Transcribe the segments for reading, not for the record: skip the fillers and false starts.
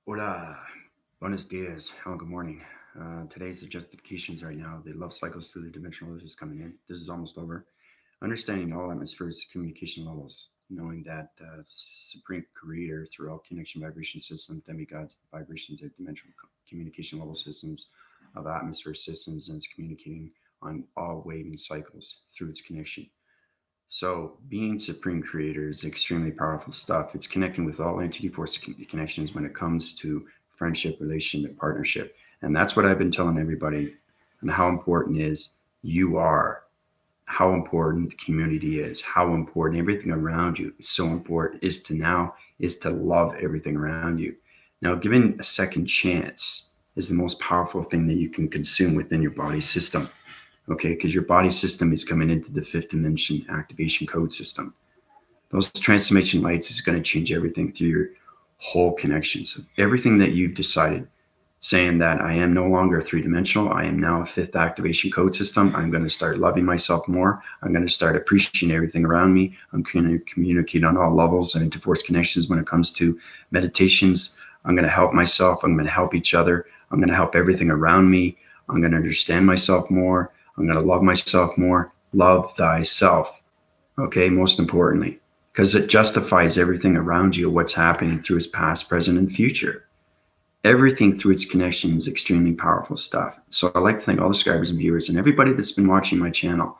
Hola, buenos dias. Hello, good morning. Today's the justifications right now. The love cycles through the dimensional is coming in. This is almost over. Understanding all atmospheres, communication levels, knowing that supreme creator through all connection vibration systems, demigods, vibrations of dimensional communication level systems, of atmosphere systems, and it's communicating on all waving cycles through its connection. So, being Supreme Creator is extremely powerful stuff. It's connecting with all entity force connections when it comes to friendship, relationship, partnership. And that's what I've been telling everybody, and how important is you are, how important the community is, how important everything around you is so important, is to love everything around you. Now, giving a second chance is the most powerful thing that you can consume within your body system. Okay, because your body system is coming into the fifth dimension activation code system. Those transformation lights is going to change everything through your whole connection. So everything that you've decided, saying that I am no longer three dimensional, I am now a fifth activation code system. I'm going to start loving myself more. I'm going to start appreciating everything around me. I'm going to communicate on all levels and interforce connections when it comes to meditations. I'm going to help myself. I'm going to help each other. I'm going to help everything around me. I'm going to understand myself more. I'm going to love myself more. Love thyself. Okay, most importantly, because it justifies everything around you, what's happening through its past, present, and future. Everything through its connection is extremely powerful stuff. So I like to thank all the subscribers and viewers and everybody that's been watching my channel,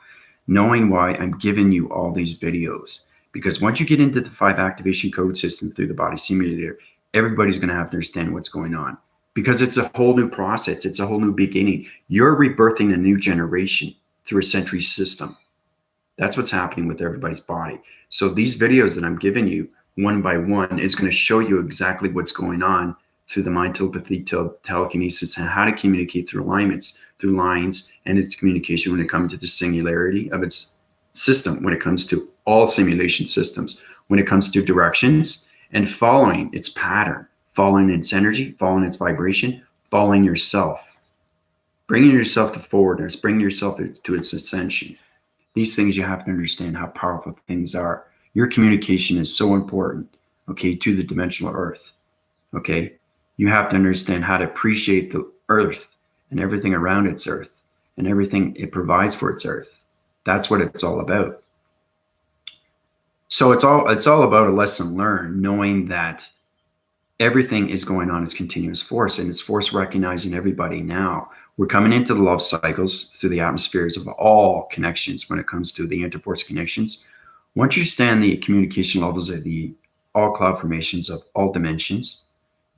knowing why I'm giving you all these videos. Because once you get into the 5 activation code system through the body simulator, everybody's going to have to understand what's going on. Because it's a whole new process. It's a whole new beginning. You're rebirthing a new generation through a century system. That's what's happening with everybody's body. So these videos that I'm giving you one by one is going to show you exactly what's going on through the mind telepathy, telekinesis, and how to communicate through alignments, through lines, and its communication when it comes to the singularity of its system, when it comes to all simulation systems, when it comes to directions and following its pattern, following its energy, following its vibration, following yourself, bringing yourself to forwardness, bringing yourself to its ascension. These things you have to understand how powerful things are. Your communication is so important, okay, to the dimensional earth, okay? You have to understand how to appreciate the earth and everything around its earth and everything it provides for its earth. That's what it's all about. So it's all about a lesson learned, knowing that everything is going on as continuous force, and it's force recognizing everybody now. We're coming into the love cycles through the atmospheres of all connections when it comes to the interforce connections. Once you understand the communication levels of the all cloud formations of all dimensions,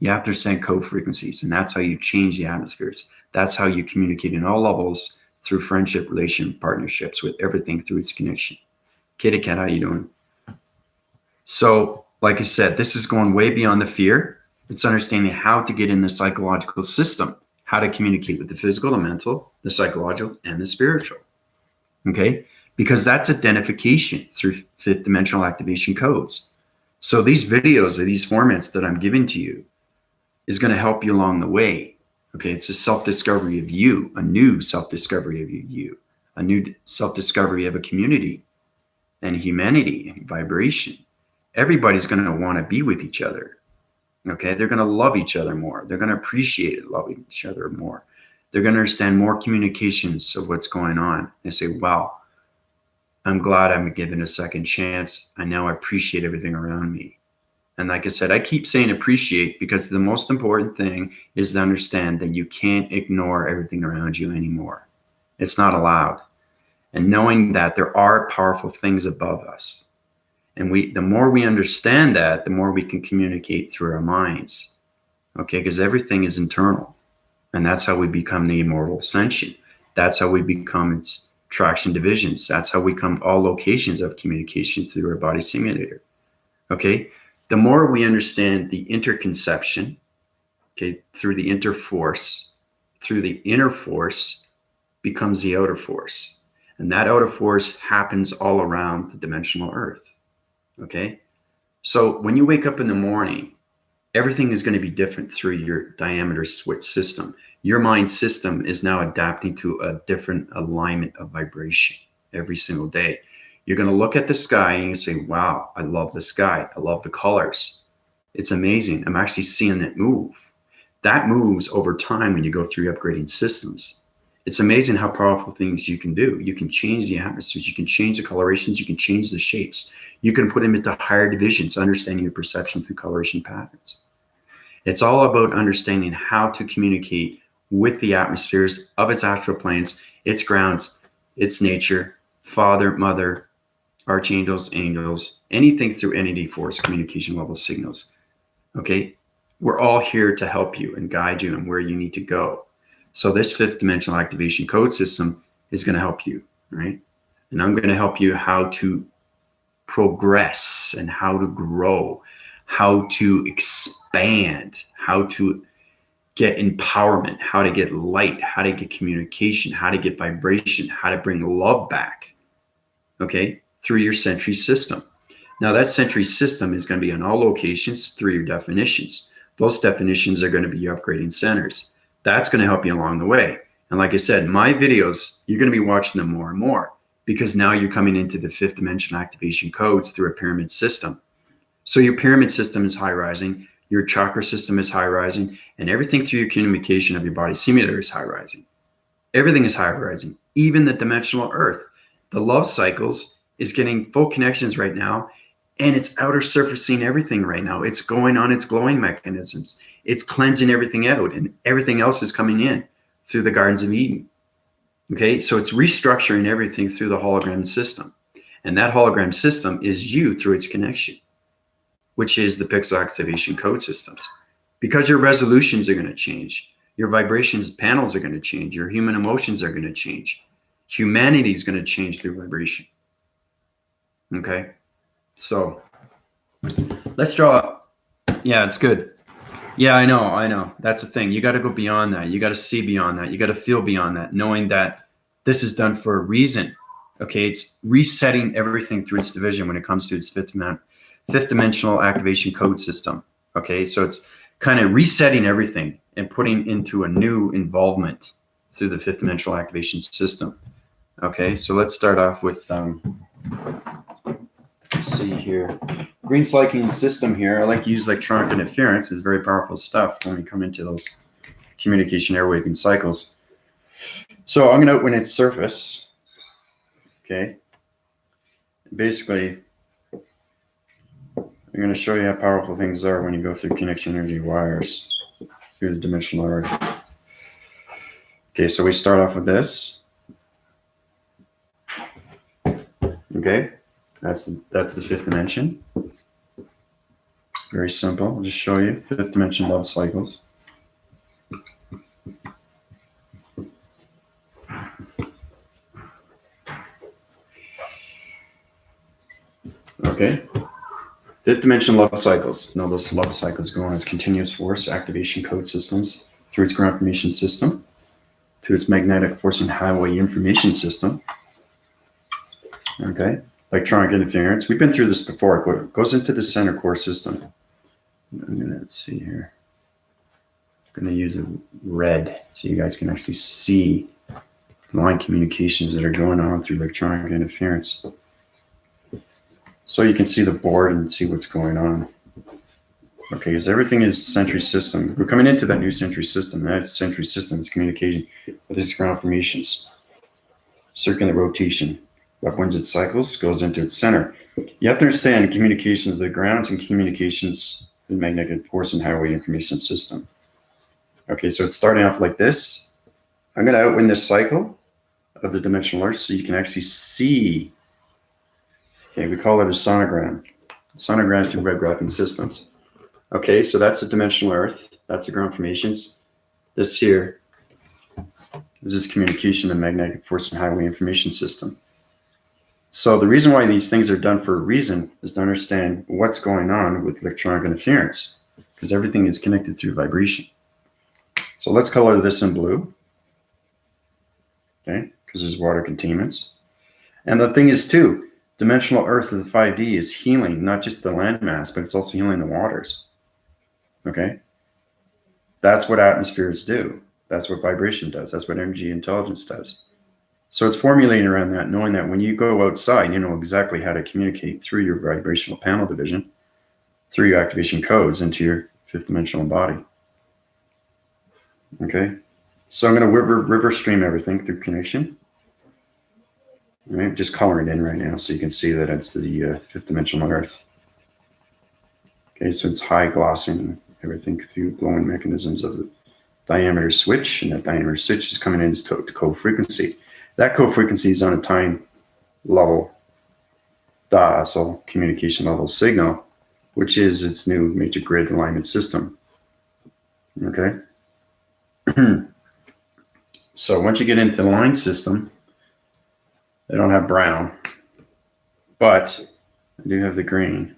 you have to understand code frequencies, and that's how you change the atmospheres. That's how you communicate in all levels through friendship, relation, partnerships with everything through its connection. Kitty Cat, how you doing? So, like I said, this is going way beyond the fear. It's understanding how to get in the psychological system, how to communicate with the physical, the mental, the psychological, and the spiritual. Okay? Because that's identification through fifth dimensional activation codes. So these videos or these formats that I'm giving to you is going to help you along the way. Okay? It's a self-discovery of you, a new self-discovery of you, a new self-discovery of a community and humanity and vibration. Everybody's going to want to be with each other. Okay, they're going to love each other more. They're going to appreciate it, loving each other more. They're going to understand more communications of what's going on. They say, wow, I'm glad I'm given a second chance. I now appreciate everything around me. And like I said, I keep saying appreciate because the most important thing is to understand that you can't ignore everything around you anymore. It's not allowed. And knowing that there are powerful things above us. And the more we understand that, the more we can communicate through our minds. Okay, because everything is internal. And that's how we become the immortal ascension. That's how we become its traction divisions. That's how we come all locations of communication through our body simulator. Okay, the more we understand the interconception, okay, through the interforce, through the inner force becomes the outer force. And that outer force happens all around the dimensional earth. Okay, so when you wake up in the morning, everything is going to be different through your diameter switch system. Your mind system is now adapting to a different alignment of vibration every single day. You're going to look at the sky and you say, wow, I love the sky. I love the colors. It's amazing. I'm actually seeing it move. That moves over time when you go through upgrading systems. It's amazing how powerful things you can do. You can change the atmospheres, you can change the colorations, you can change the shapes. You can put them into higher divisions, understanding your perception through coloration patterns. It's all about understanding how to communicate with the atmospheres of its astral planes, its grounds, its nature, father, mother, archangels, angels, anything through entity force, communication level signals. Okay? We're all here to help you and guide you and where you need to go. So this fifth dimensional activation code system is going to help you, right? And I'm going to help you how to progress and how to grow, how to expand, how to get empowerment, how to get light, how to get communication, how to get vibration, how to bring love back, okay, through your Sentry system. Now that Sentry system is going to be in all locations through your definitions. Those definitions are going to be your upgrading centers. That's going to help you along the way. And like I said, my videos, you're going to be watching them more and more because now you're coming into the fifth dimensional activation codes through a pyramid system. So your pyramid system is high rising, your chakra system is high rising, and everything through your communication of your body simulator is high rising. Everything is high rising, even the dimensional earth. The love cycles is getting full connections right now, and it's outer surfacing everything right now. It's going on its glowing mechanisms. It's cleansing everything out, and everything else is coming in through the Gardens of Eden. Okay, so it's restructuring everything through the hologram system. And that hologram system is you through its connection, which is the pixel activation code systems. Because your resolutions are going to change, your vibrations panels are going to change, your human emotions are going to change. Humanity is going to change through vibration. Okay, so let's draw. Yeah, it's good. Yeah, I know. That's the thing. You got to go beyond that. You got to see beyond that. You got to feel beyond that, knowing that this is done for a reason. Okay, it's resetting everything through its division when it comes to its fifth dimensional activation code system. Okay, so it's kind of resetting everything and putting into a new involvement through the fifth dimensional activation system. Okay, so let's start off with, let's see here. Green Sliking system here. I like to use electronic interference. It's very powerful stuff when we come into those communication airwaving cycles. So I'm going to open its surface. Okay. Basically, I'm going to show you how powerful things are when you go through connection energy wires through the dimensional earth. Okay, so we start off with this. Okay, that's the fifth dimension. Very simple. I'll just show you fifth dimension love cycles. Okay, fifth dimension love cycles. Now those love cycles go on its continuous force activation code systems through its ground information system, to its magnetic force and highway information system. Okay, electronic interference. We've been through this before. It goes into the center core system. I'm gonna see here. I'm gonna use a red so you guys can actually see the line communications that are going on through electronic interference. So you can see the board and see what's going on. Okay, because everything is Sentry system. We're coming into that new Sentry system. That Sentry system is communication with its ground formations. Circular rotation. Upwards its cycles, goes into its center. You have to understand communications, the grounds and communications, the magnetic force and highway information system. Okay, so it's starting off like this. I'm going to outwind this cycle of the dimensional earth so you can actually see. Okay, we call it a sonogram. Sonogram through web graphing systems. Okay, so that's the dimensional earth. That's the ground formations. This here is this communication, the magnetic force and highway information system. So the reason why these things are done for a reason is to understand what's going on with electronic interference, because everything is connected through vibration. So let's color this in blue, okay, because there's water containments. And the thing is too, dimensional earth of the 5D is healing not just the landmass, but it's also healing the waters, okay? That's what atmospheres do. That's what vibration does. That's what energy intelligence does. So it's formulating around that, knowing that when you go outside, you know exactly how to communicate through your vibrational panel division through your activation codes into your fifth dimensional body. Okay, so I'm going to river stream everything through connection. All right, just coloring it in right now so you can see that it's the fifth dimensional earth. Okay, so it's high glossing everything through glowing mechanisms of the diameter switch, and that diameter switch is coming into code frequency. That code frequency is on a time level DASL communication level signal, which is its new major grid alignment system. Okay. So once you get into the line system, they don't have brown, but I do have the green.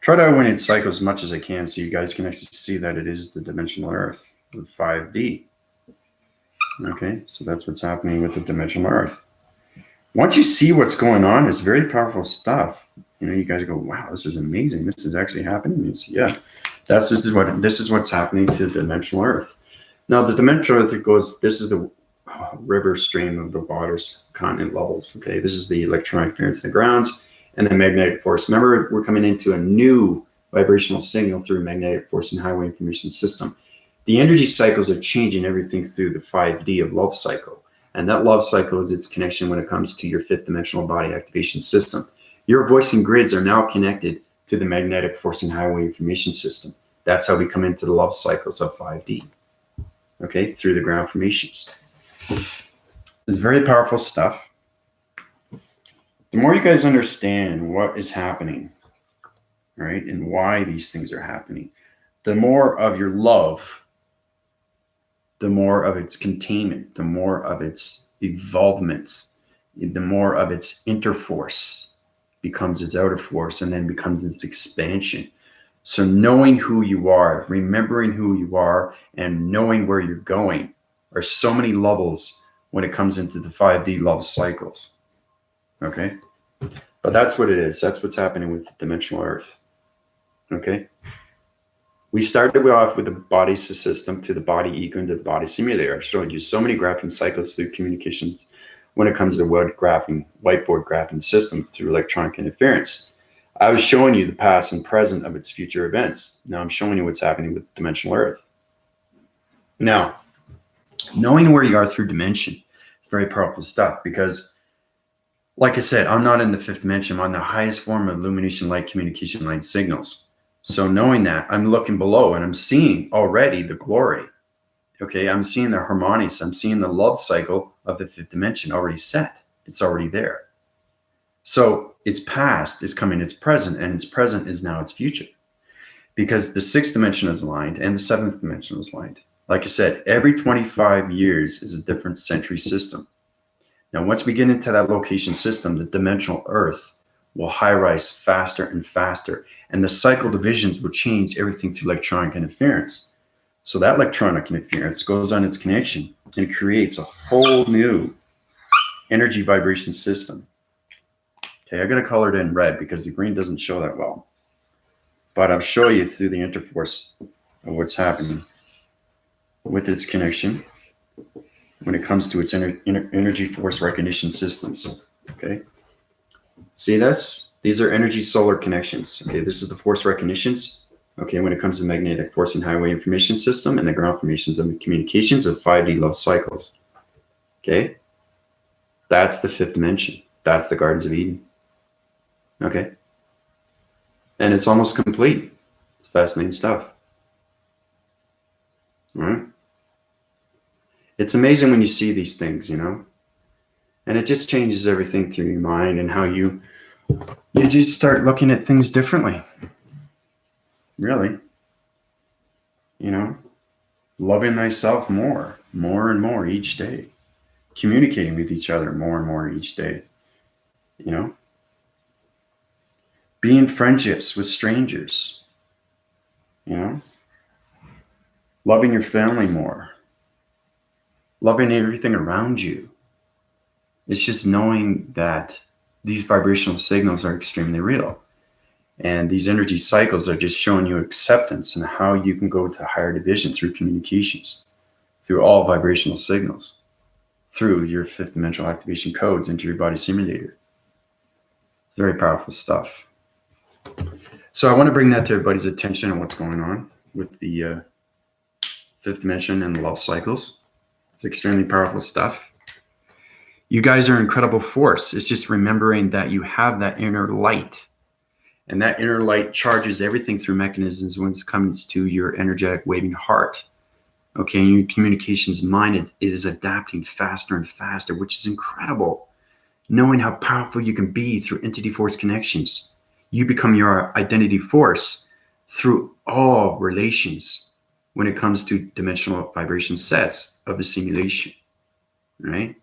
Try to eliminate cycle as much as I can so you guys can actually see that it is the dimensional earth, the 5D. Okay, so that's what's happening with the dimensional earth. Once you see what's going on, it's very powerful stuff. You know, you guys go, wow, this is amazing. This is actually happening. It's, yeah, this is what's happening to the dimensional earth. Now the dimensional earth, it goes, this is the river stream of the water's continent levels. Okay, this is the electronic interference in the grounds and the magnetic force. Remember, we're coming into a new vibrational signal through magnetic force and highway information system. The energy cycles are changing everything through the 5D of love cycle. And that love cycle is its connection when it comes to your fifth dimensional body activation system. Your voicing grids are now connected to the magnetic force and highway information system. That's how we come into the love cycles of 5D. Okay, through the ground formations. It's very powerful stuff. The more you guys understand what is happening, right, and why these things are happening, the more of your love, the more of its containment, the more of its evolvements, the more of its interforce becomes its outer force and then becomes its expansion. So knowing who you are, remembering who you are, and knowing where you're going are so many levels when it comes into the 5D love cycles. Okay? But that's what it is. That's what's happening with the dimensional earth. Okay? We started off with the body system to the body ego and to the body simulator. I showed you so many graphing cycles through communications when it comes to the whiteboard graphing system through electronic interference. I was showing you the past and present of its future events. Now I'm showing you what's happening with dimensional earth. Now, knowing where you are through dimension is very powerful stuff because, like I said, I'm not in the fifth dimension. I'm on the highest form of illumination light communication line signals. So knowing that, I'm looking below and I'm seeing already the glory. Okay, I'm seeing the harmonies. I'm seeing the love cycle of the fifth dimension already set. It's already there. So its past is coming, its present, and its present is now its future. Because the sixth dimension is aligned and the seventh dimension is aligned. Like I said, every 25 years is a different century system. Now, once we get into that location system, the dimensional earth will high rise faster and faster. And the cycle divisions will change everything through electronic interference. So that electronic interference goes on its connection and creates a whole new energy vibration system. Okay, I got to color it in red because the green doesn't show that well. But I'll show you through the interforce of what's happening with its connection when it comes to its energy force recognition systems. Okay, see this? These are energy solar connections. Okay, this is the force recognitions. Okay, when it comes to magnetic force and highway information system and the ground formations and the communications of 5D love cycles. Okay, that's the fifth dimension. That's the Gardens of Eden. Okay, and it's almost complete. It's fascinating stuff. All right. It's amazing when you see these things, you know, and it just changes everything through your mind and how you just start looking at things differently. Really, you know, loving thyself more and more each day, communicating with each other more and more each day, you know, being friendships with strangers, you know, loving your family more, loving everything around you. It's just knowing that these vibrational signals are extremely real. And these energy cycles are just showing you acceptance and how you can go to higher division through communications, through all vibrational signals, through your fifth dimensional activation codes into your body simulator. It's very powerful stuff. So I want to bring that to everybody's attention and what's going on with the fifth dimension and the love cycles. It's extremely powerful stuff. You guys are an incredible force. It's just remembering that you have that inner light, and that inner light charges everything through mechanisms when it comes to your energetic waving heart. Okay, and your communications mind, it is adapting faster and faster, which is incredible. Knowing how powerful you can be through entity force connections. You become your identity force through all relations when it comes to dimensional vibration sets of the simulation, right?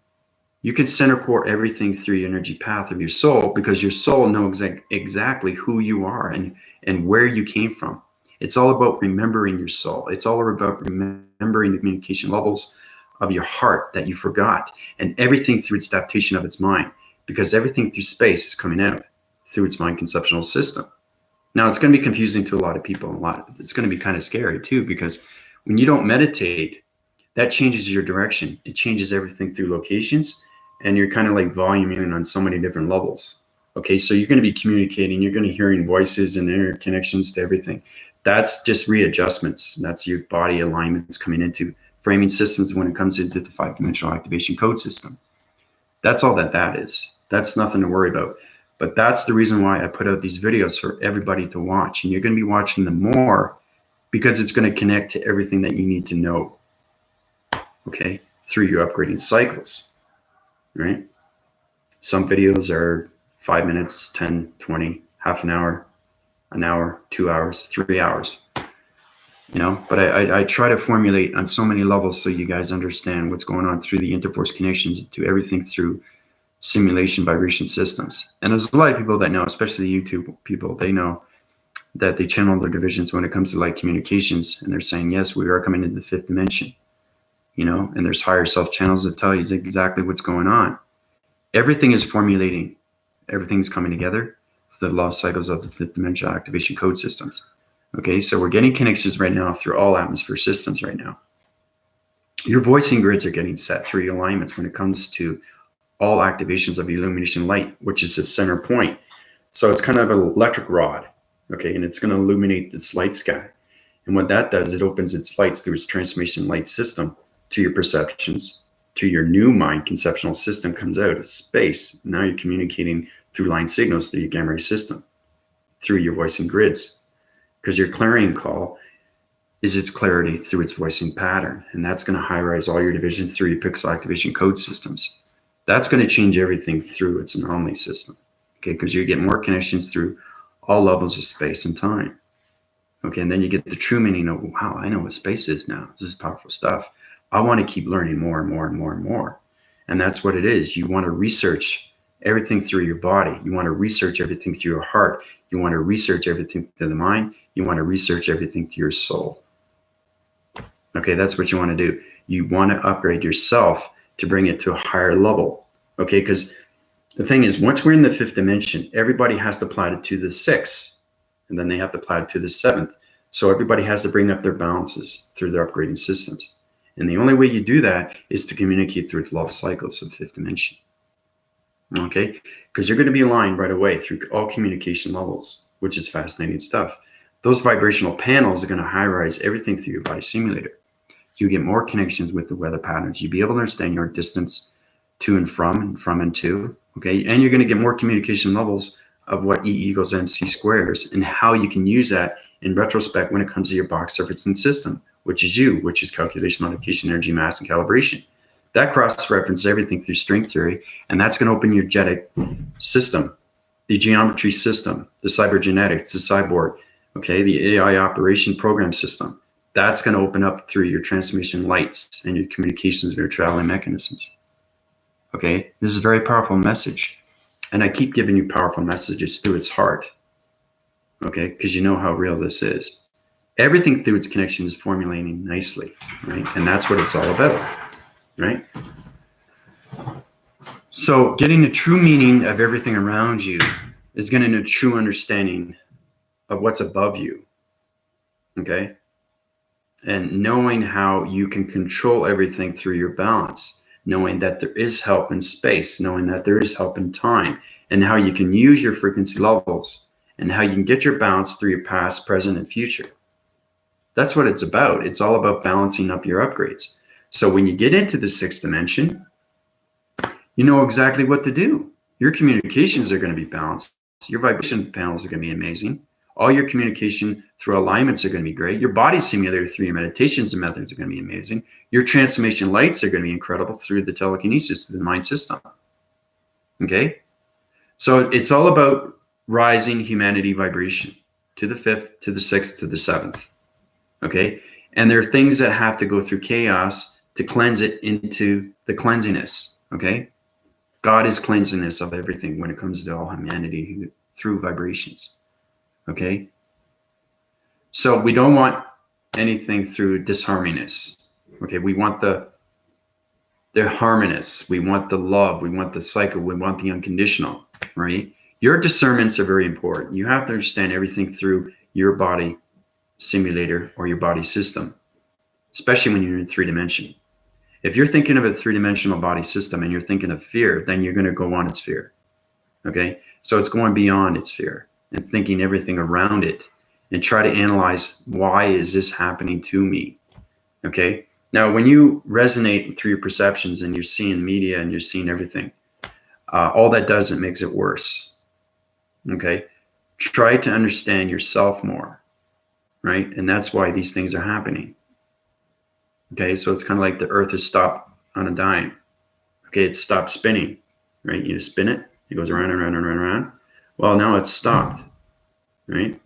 You can center core everything through your energy path of your soul, because your soul knows exactly who you are and where you came from. It's all about remembering your soul. It's all about remembering the communication levels of your heart that you forgot, and everything through its adaptation of its mind, because everything through space is coming out through its mind conceptual system. Now, it's going to be confusing to a lot of people. It's going to be kind of scary too, because when you don't meditate, that changes your direction. It changes everything through locations, and you're kind of like voluming on so many different levels. Okay, so you're going to be communicating, you're going to be hearing voices and interconnections to everything. That's just readjustments. That's your body alignments coming into framing systems when it comes into the 5-dimensional activation code system. That's all that is. That's nothing to worry about. But that's the reason why I put out these videos for everybody to watch. And you're going to be watching them more because it's going to connect to everything that you need to know, okay, through your upgrading cycles, right? Some videos are 5 minutes, 10, 20, half an hour, 2 hours, 3 hours, you know, but I try to formulate on so many levels so you guys understand what's going on through the interforce connections to everything through simulation vibration systems. And there's a lot of people that know, especially the YouTube people, they know that they channel their divisions when it comes to light communications, and they're saying, yes, we are coming into the 5th dimension, you know, and there's higher self channels that tell you exactly what's going on. Everything is formulating, everything's coming together. It's the love cycles of the 5th dimension activation code systems. Okay, so we're getting connections right now through all atmosphere systems right now. Your voicing grids are getting set through your alignments when it comes to all activations of illumination light, which is the center point. So it's kind of an electric rod, okay, and it's going to illuminate this light sky. And what that does, it opens its lights through its transformation light system to your perceptions, to your new mind conceptual system comes out of space. Now you're communicating through line signals through your gamma ray system, through your voicing grids, because your clarion call is its clarity through its voicing pattern. And that's going to high-rise all your divisions through your pixel activation code systems. That's going to change everything through its anomaly system, okay, because you get more connections through all levels of space and time. Okay, and then you get the true meaning of, wow, I know what space is now. This is powerful stuff. I want to keep learning more and more and more and more. And that's what it is. You want to research everything through your body. You want to research everything through your heart. You want to research everything through the mind. You want to research everything through your soul. Okay, that's what you want to do. You want to upgrade yourself to bring it to a higher level. Okay, because the thing is, once we're in the 5th dimension, everybody has to apply it to the 6th, and then they have to apply it to the 7th. So everybody has to bring up their balances through their upgrading systems. And the only way you do that is to communicate through the love cycles of the 5th dimension. Okay, because you're going to be aligned right away through all communication levels, which is fascinating stuff. Those vibrational panels are going to high-rise everything through your body simulator. You get more connections with the weather patterns. You'll be able to understand your distance to and from and to, okay? And you're going to get more communication levels of what E equals MC squares and how you can use that in retrospect when it comes to your box surface and system, which is you, which is calculation, modification, energy, mass, and calibration. That cross-references everything through string theory, and that's going to open your genetic system, the geometry system, the cybergenetics, the cyborg, okay, the AI operation program system. That's going to open up through your transmission lights and your communications of your traveling mechanisms. Okay, this is a very powerful message. And I keep giving you powerful messages through its heart. Okay, because you know how real this is. Everything through its connection is formulating nicely, right? And that's what it's all about, right? So getting the true meaning of everything around you is getting a true understanding of what's above you, okay? And knowing how you can control everything through your balance, knowing that there is help in space, knowing that there is help in time, and how you can use your frequency levels and how you can get your balance through your past, present, and future. That's what it's about. It's all about balancing up your upgrades. So when you get into the sixth dimension, you know exactly what to do. Your communications are going to be balanced. Your vibration panels are going to be amazing. All your communication through alignments are going to be great. Your body simulator through your meditations and methods are going to be amazing. Your transformation lights are going to be incredible through the telekinesis, the mind system. Okay? So it's all about rising humanity vibration to the fifth, to the sixth, to the seventh. Okay? And there are things that have to go through chaos to cleanse it into the cleansiness. Okay? God is cleansiness of everything when it comes to all humanity through vibrations. Okay? So we don't want anything through disharmonious. Okay? We want the harmonious. We want the love. We want the cycle. We want the unconditional. Right? Your discernments are very important. You have to understand everything through your body simulator or your body system, especially when you're in 3-dimension. If you're thinking of a 3-dimensional body system and you're thinking of fear, then you're going to go on its fear. Okay? So it's going beyond its fear and thinking everything around it and try to analyze, why is this happening to me? Okay? Now, when you resonate through your perceptions and you're seeing media and you're seeing everything, all that does, it makes it worse. Okay? Try to understand yourself more, right? And that's why these things are happening. Okay, so it's kind of like the earth has stopped on a dime. Okay, it's stopped spinning, right? You just spin it, it goes around and around and around and around. Well, now it's stopped, right?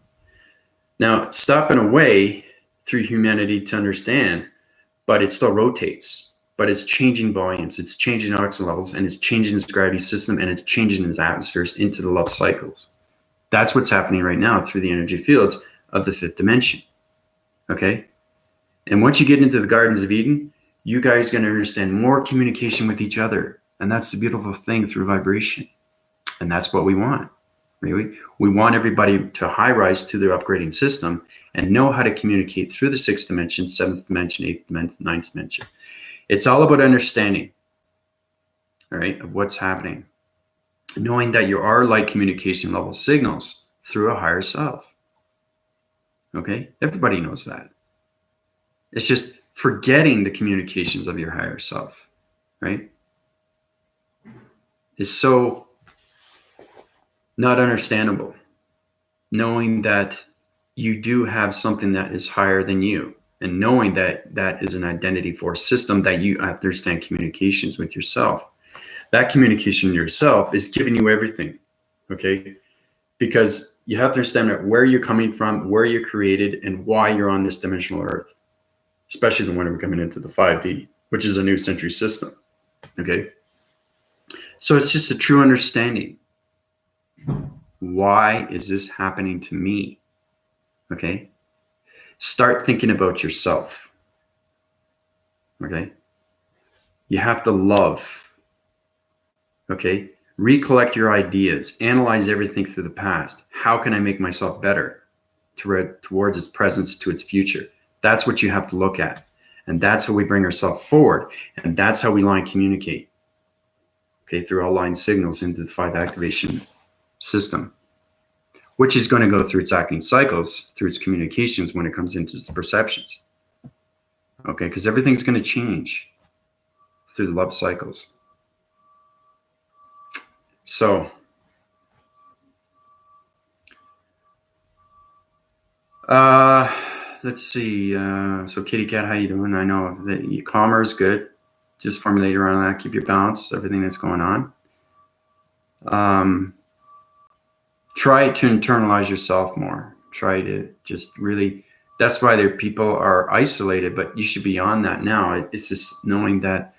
Now, it's stopping away through humanity to understand, but it still rotates, but it's changing volumes, it's changing oxygen levels, and it's changing its gravity system, and it's changing its atmospheres into the love cycles. That's what's happening right now through the energy fields of the 5th dimension, okay? And once you get into the Gardens of Eden, you guys are going to understand more communication with each other. And that's the beautiful thing through vibration. And that's what we want. Really. We want everybody to high rise to their upgrading system and know how to communicate through the 6th dimension, 7th dimension, 8th dimension, 9th dimension. It's all about understanding, all right, of what's happening. Knowing that you are like communication level signals through a higher self. Okay? Everybody knows that. It's just forgetting the communications of your higher self, right? Is so not understandable. Knowing that you do have something that is higher than you, and knowing that that is an identity force system that you understand communications with yourself. That communication yourself is giving you everything, okay? Because you have to understand where you're coming from, where you're created, and why you're on this dimensional earth. Especially when we're coming into the 5D, which is a new century system, okay? So it's just a true understanding. Why is this happening to me, okay? Start thinking about yourself, okay? You have to love, okay? Recollect your ideas, analyze everything through the past. How can I make myself better towards its presence, to its future? That's what you have to look at. And that's how we bring ourselves forward. And that's how we line communicate. Okay, through all line signals into the 5 activation system, which is going to go through its acting cycles, through its communications when it comes into its perceptions. Okay, because everything's going to change through the love cycles. So, let's see. So Kitty Cat, how you doing? I know that calmer is good. Just formulate around that. Keep your balance, everything that's going on. Try to internalize yourself more. Try to just really, that's why there people are isolated, but you should be on that now. It's just knowing that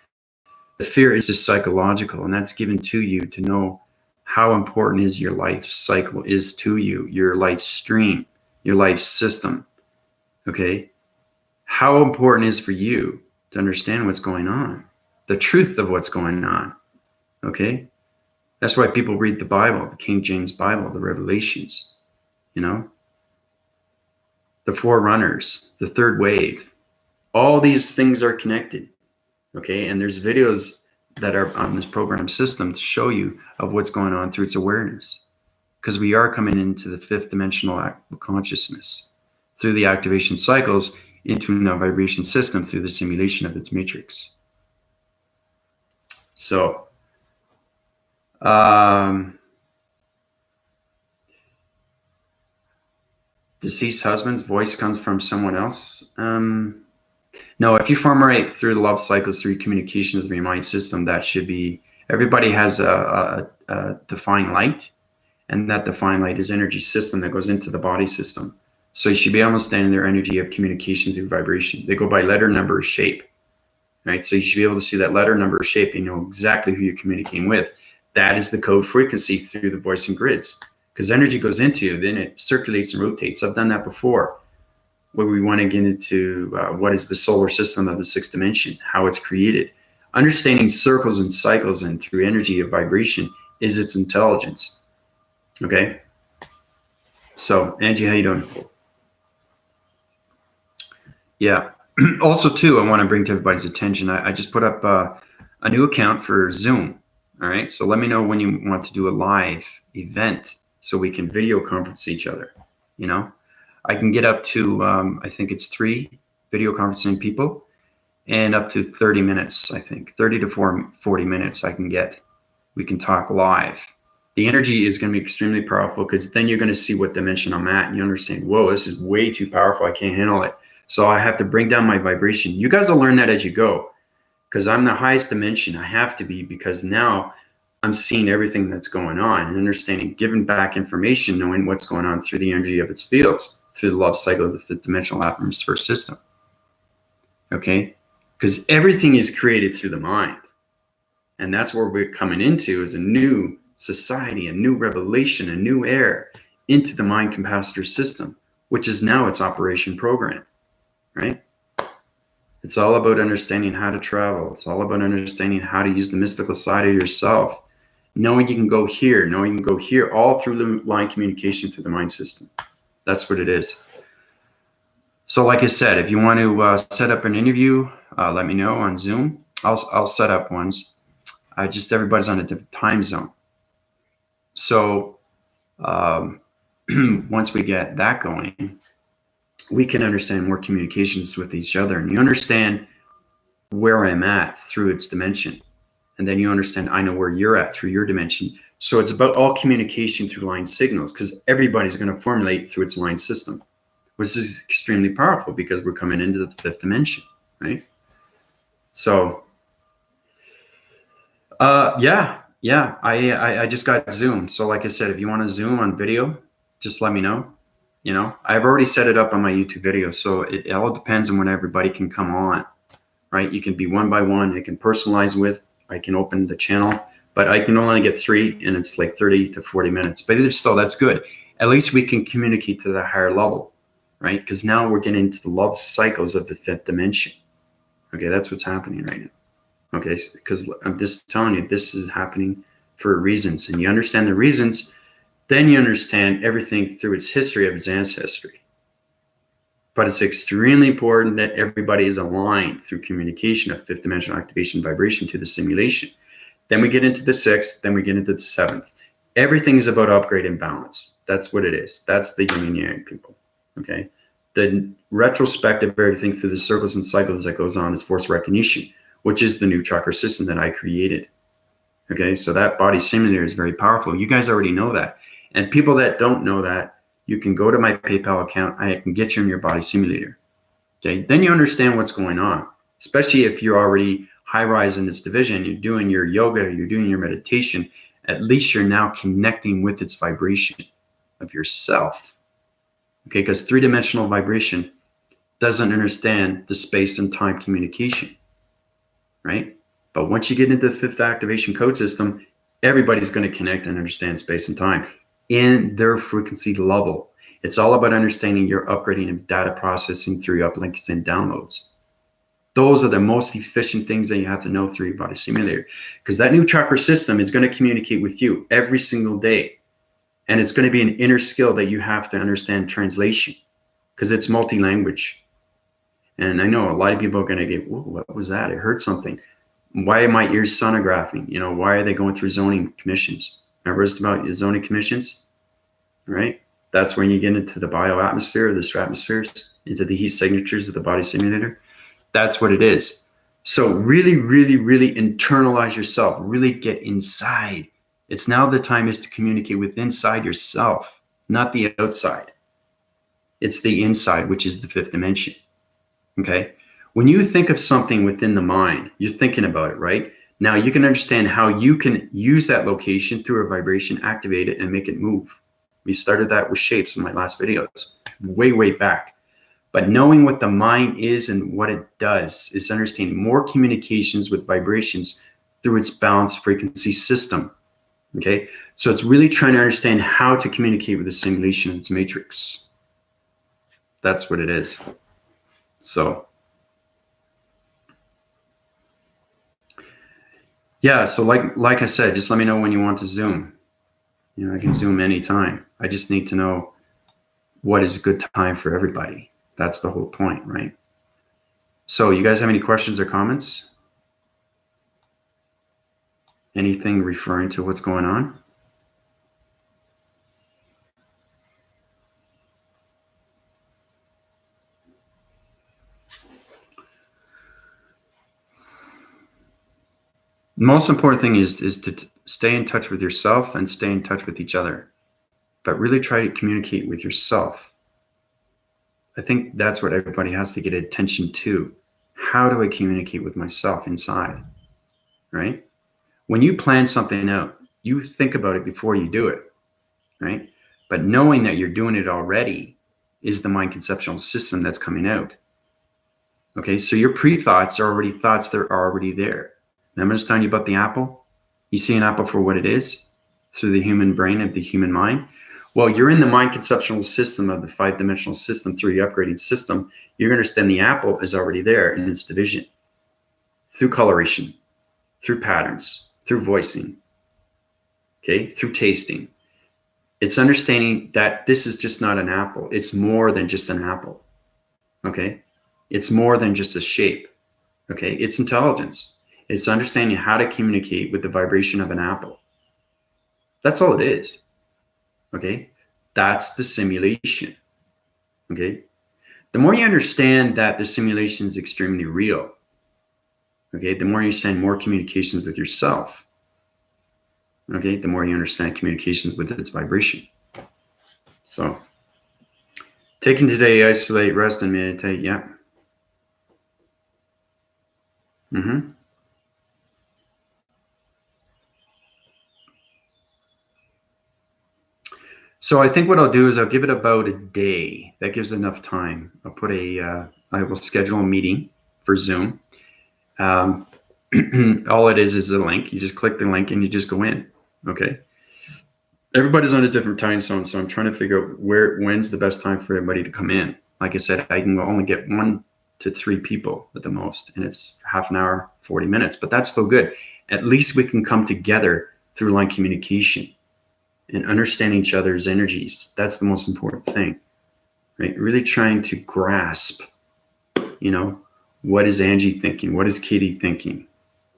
the fear is just psychological, and that's given to you to know how important is your life cycle is to you, your life stream, your life system. Okay? How important is for you to understand what's going on, the truth of what's going on. Okay? That's why people read the Bible, the King James Bible, the Revelations, you know, the Forerunners, the third wave. All these things are connected. Okay? And there's videos that are on this program system to show you of what's going on through its awareness. because we are coming into the fifth dimensional consciousness through the activation cycles into a vibration system through the simulation of its matrix. So, deceased husband's voice comes from someone else. No, if you formulate through the love cycles, through communications of your mind system, that should be, everybody has a defined light, and that defined light is energy system that goes into the body system. So you should be able to understand their energy of communication through vibration. They go by letter, number, shape, right? So you should be able to see that letter, number, shape, and know exactly who you're communicating with. That is the code frequency through the voice and grids, because energy goes into you, then it circulates and rotates. I've done that before, where we want to get into what is the solar system of the sixth dimension, how it's created. Understanding circles and cycles and through energy of vibration is its intelligence. Okay? So, Angie, how you doing? Yeah. Also, too, I want to bring to everybody's attention, I just put up a new account for Zoom. All right? So let me know when you want to do a live event so we can video conference each other, you know? I can get up to, I think it's 3 video conferencing people and up to 30 minutes, I think. 30 to 40 minutes I can get. We can talk live. The energy is going to be extremely powerful, because then you're going to see what dimension I'm at and you understand, whoa, this is way too powerful. I can't handle it. So I have to bring down my vibration. You guys will learn that as you go, because I'm the highest dimension. I have to be, because now I'm seeing everything that's going on and understanding, giving back information, knowing what's going on through the energy of its fields, through the love cycle of the fifth dimensional atmosphere system. Okay? Because everything is created through the mind. And that's where we're coming into, is a new society, a new revelation, a new era into the mind capacitor system, which is now its operation program, right? It's all about understanding how to travel. It's all about understanding how to use the mystical side of yourself, knowing you can go here, knowing you can go here, all through the line communication through the mind system. That's what it is. So like I said, if you want to set up an interview, let me know on Zoom. I'll set up ones. Just everybody's on a different time zone. So once we get that going, we can understand more communications with each other. And you understand where I'm at through its dimension. And then you understand I know where you're at through your dimension. So it's about all communication through line signals, because everybody's going to formulate through its line system, which is extremely powerful, because we're coming into the fifth dimension, right? So, yeah, I just got Zoom. So like I said, if you want to Zoom on video, just let me know. You know, I've already set it up on my YouTube video, so it all depends on when everybody can come on, right? You can be one by one. I can personalize with. I can open the channel, but I can only get 3, and it's like 30 to 40 minutes. But still, that's good. At least we can communicate to the higher level, right? Because now we're getting into the love cycles of the fifth dimension. Okay, that's what's happening right now. Okay, because I'm just telling you, this is happening for reasons, and you understand the reasons, then you understand everything through its history of its ancestry. But it's extremely important that everybody is aligned through communication of fifth dimensional activation vibration to the simulation. Then we get into the 6th, then we get into the 7th. Everything is about upgrade and balance. That's what it is. That's the yin and yang, people. Okay. The retrospective of everything through the circles and cycles that goes on is force recognition, which is the new chakra system that I created. Okay. So that body simulator is very powerful. You guys already know that. And people that don't know that, you can go to my PayPal account. I can get you in your body simulator. Okay. Then you understand what's going on, especially if you're already high rise in this division, you're doing your yoga, you're doing your meditation. At least you're now connecting with its vibration of yourself. Okay. Because 3-dimensional vibration doesn't understand the space and time communication. Right. But once you get into the 5th activation code system, everybody's going to connect and understand space and time in their frequency level. It's all about understanding your upgrading of data processing through your uplinks and downloads. Those are the most efficient things that you have to know through your body simulator, because that new chakra system is going to communicate with you every single day. And it's going to be an inner skill that you have to understand translation, because it's multi-language. And I know a lot of people are going to get, whoa, what was that? I heard something. Why are my ears sonographing? You know, why are they going through zoning commissions? Remember it's about zoning commissions? right? That's when you get into the bioatmosphere, the stratospheres, into the heat signatures of the body simulator. That's what it is. So really, really, really internalize yourself. Really get inside. It's now the time is to communicate with inside yourself, not the outside. It's the inside, which is the fifth dimension. Okay. When you think of something within the mind, you're thinking about it, right? Now you can understand how you can use that location through a vibration, activate it, and make it move. We started that with shapes in my last videos, way, way back. But knowing what the mind is and what it does is understanding more communications with vibrations through its balanced frequency system. Okay. So it's really trying to understand how to communicate with the simulation of its matrix. That's what it is. So, yeah. So like I said, just let me know when you want to Zoom. You know, I can Zoom anytime. I just need to know what is a good time for everybody. That's the whole point, right? So you guys have any questions or comments? Anything referring to what's going on? The most important thing is to stay in touch with yourself and stay in touch with each other, but really try to communicate with yourself. I think that's what everybody has to get attention to. How do I communicate with myself inside, right? When you plan something out, you think about it before you do it, right? But knowing that you're doing it already is the mind conceptual system that's coming out. Okay, so your pre-thoughts are already thoughts that are already there. Remember I was telling you about the apple? You see an apple for what it is through the human brain of the human mind. Well, you're in the mind conceptual system of the five-dimensional system through the upgrading system. You're going to understand the apple is already there in its division through coloration, through patterns, through voicing, okay, through tasting. It's understanding that this is just not an apple. It's more than just an apple, okay? It's more than just a shape, okay? It's intelligence. It's understanding how to communicate with the vibration of an apple. That's all it is, okay? That's the simulation, okay? The more you understand that the simulation is extremely real, okay, the more you understand more communications with yourself, okay, the more you understand communications with its vibration. So, taking today, isolate, rest, and meditate, yeah. Mm-hmm. So I think what I'll do is I'll give it about a day. That gives enough time. I'll put I will schedule a meeting for Zoom. All it is a link. You just click the link and you just go in. Okay. Everybody's on a different time zone, so I'm trying to figure out when's the best time for everybody to come in. Like I said, I can only get 1 to 3 people at the most, and it's half an hour, 40 minutes, but that's still good. At least we can come together through line communication and understand each other's energies. That's the most important thing, right? Really trying to grasp, you know, what is Angie thinking? What is Katie thinking?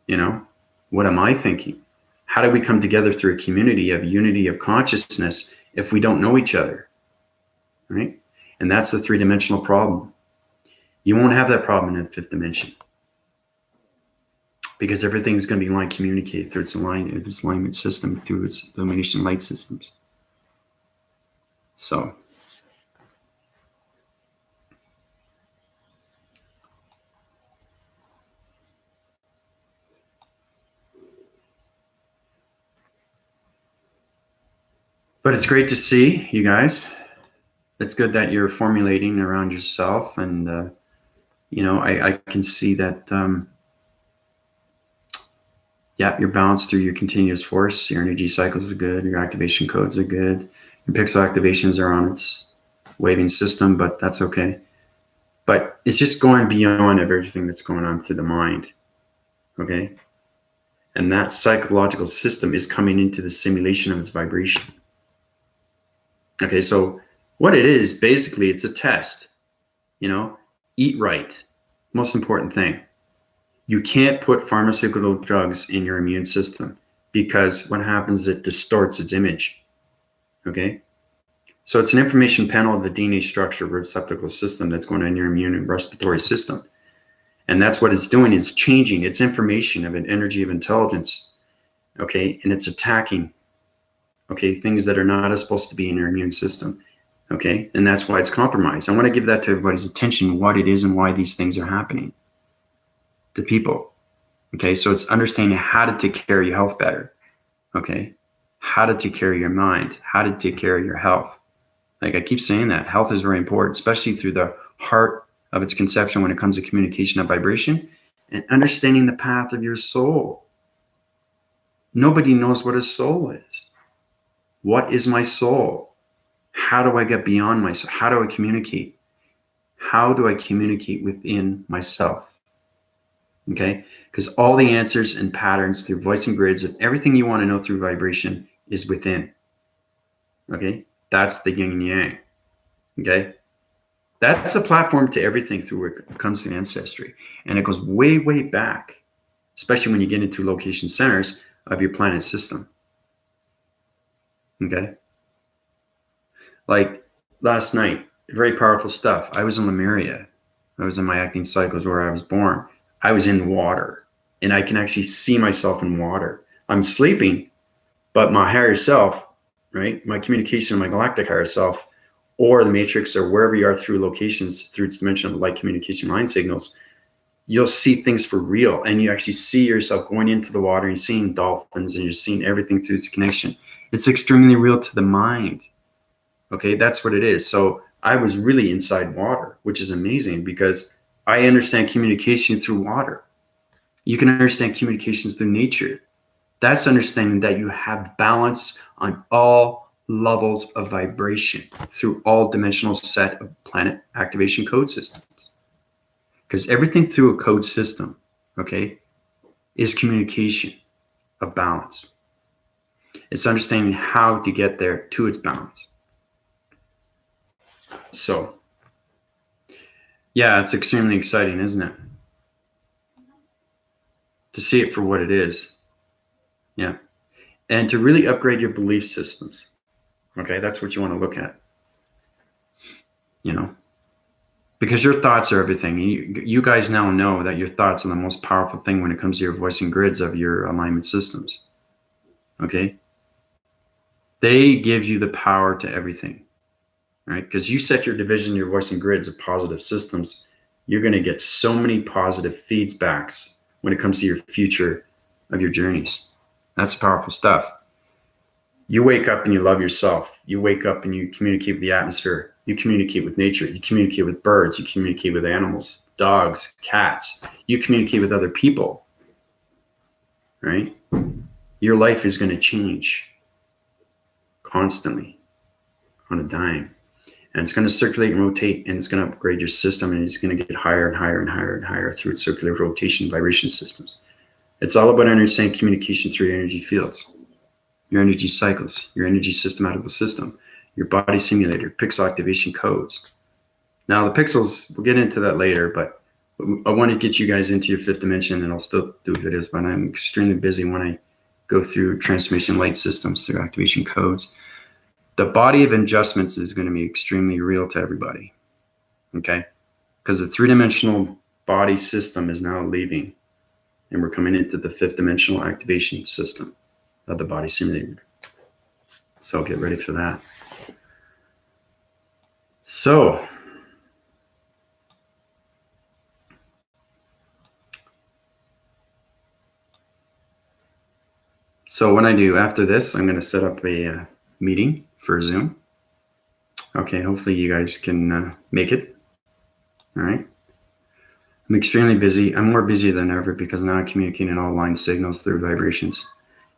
You know, what am I thinking? How do we come together through a community of unity of consciousness if we don't know each other, right? And that's the three-dimensional problem. You won't have that problem in the fifth dimension because everything's going to be line communicated through its alignment system, through its illumination light systems. So, but it's great to see you guys. It's good that you're formulating around yourself, and you know, I can see that. Yeah, you're balanced through your continuous force. Your energy cycles are good. Your activation codes are good. Your pixel activations are on its waving system, but that's okay. But it's just going beyond everything that's going on through the mind, okay? And that psychological system is coming into the simulation of its vibration. Okay, so what it is, basically, it's a test. You know, eat right. Most important thing. You can't put pharmaceutical drugs in your immune system because what happens is it distorts its image, okay? So it's an information panel of the DNA structure receptacle system that's going on in your immune and respiratory system. And that's what it's doing, is changing its information of an energy of intelligence, okay? And it's attacking, okay, things that are not supposed to be in your immune system, okay? And that's why it's compromised. I want to give that to everybody's attention, what it is and why these things are happening to people, okay? So it's understanding how to take care of your health better, okay? How to take care of your mind, how to take care of your health. Like I keep saying that health is very important, especially through the heart of its conception when it comes to communication of vibration and understanding the path of your soul. Nobody knows what a soul is. What is my soul? How do I get beyond myself? How do I communicate? How do I communicate within myself? Okay? Because all the answers and patterns through voice and grids of everything you want to know through vibration is within. Okay? That's the yin and yang. Okay? That's a platform to everything through where it comes to ancestry. And it goes way, way back, especially when you get into location centers of your planet system. Okay? Like last night, very powerful stuff. I was in Lemuria. I was in my acting cycles where I was born. I was in water, and I can actually see myself in water. I'm sleeping, but my higher self, right? My communication, my galactic higher self, or the matrix, or wherever you are through locations, through its dimension of light communication line signals, you'll see things for real. And you actually see yourself going into the water, and you're seeing dolphins, and you're seeing everything through its connection. It's extremely real to the mind. Okay, that's what it is. So I was really inside water, which is amazing because I understand communication through water. You can understand communications through nature. That's understanding that you have balance on all levels of vibration through all dimensional set of planet activation code systems. Because everything through a code system, okay, is communication of balance. It's understanding how to get there to its balance. So, yeah, it's extremely exciting, isn't it? To see it for what it is. Yeah. And to really upgrade your belief systems. Okay, that's what you want to look at. You know, because your thoughts are everything. You guys now know that your thoughts are the most powerful thing when it comes to your voicing grids of your alignment systems. Okay? They give you the power to everything. Right? Because you set your division, your voicing grids of positive systems, you're going to get so many positive feedbacks when it comes to your future of your journeys. That's powerful stuff. You wake up and you love yourself. You wake up and you communicate with the atmosphere. You communicate with nature. You communicate with birds. You communicate with animals, dogs, cats. You communicate with other people, right? Your life is going to change constantly on a dime. And it's going to circulate and rotate, and it's going to upgrade your system, and it's going to get higher and higher and higher and higher through its circular rotation vibration systems. It's all about understanding communication through your energy fields, your energy cycles, your energy systematical system, your body simulator, pixel activation codes. Now, the pixels, we'll get into that later, but I want to get you guys into your fifth dimension, and I'll still do videos, but I'm extremely busy when I go through transformation light systems through activation codes. The body of adjustments is going to be extremely real to everybody, okay? Because the three-dimensional body system is now leaving, and we're coming into the fifth dimensional activation system of the body simulator. So get ready for that. So what I do after this, I'm going to set up a meeting for Zoom. Okay, hopefully you guys can make it. All right. I'm extremely busy. I'm more busy than ever because now I'm communicating all line signals through vibrations.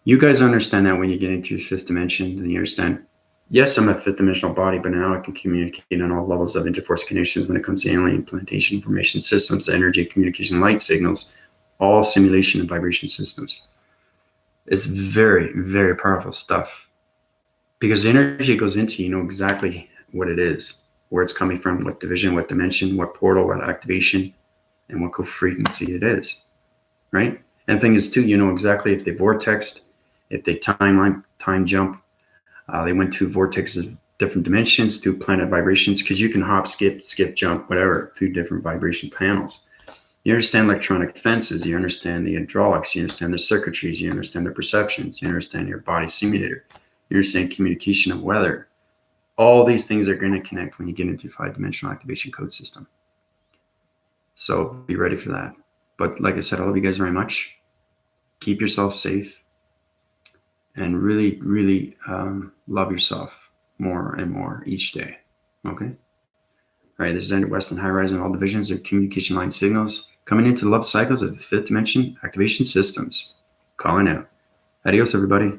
You guys understand that when you get into your fifth dimension, then you understand, yes, I'm a fifth dimensional body, but now I can communicate on all levels of interforce connections when it comes to alien implantation, information systems, energy, communication, light signals, all simulation and vibration systems. It's very, very powerful stuff because the energy goes into, you know exactly what it is, where it's coming from, what division, what dimension, what portal, what activation, and what co-frequency it is, right? And the thing is too, you know exactly if they vortexed, if they time jump, they went to vortexes different dimensions through planet vibrations, because you can hop, skip, jump, whatever, through different vibration panels. You understand electronic fences, you understand the hydraulics, you understand the circuitries, you understand the perceptions, you understand your body simulator, you understand communication of weather. All these things are going to connect when you get into 5-dimensional activation code system. So be ready for that. But like I said, I love you guys very much. Keep yourself safe and really, really love yourself more and more each day. Okay? All right, this is Andrew West on High Rise and all divisions of communication line signals coming into the love cycles of the 5th dimension activation systems. Calling out. Adios, everybody.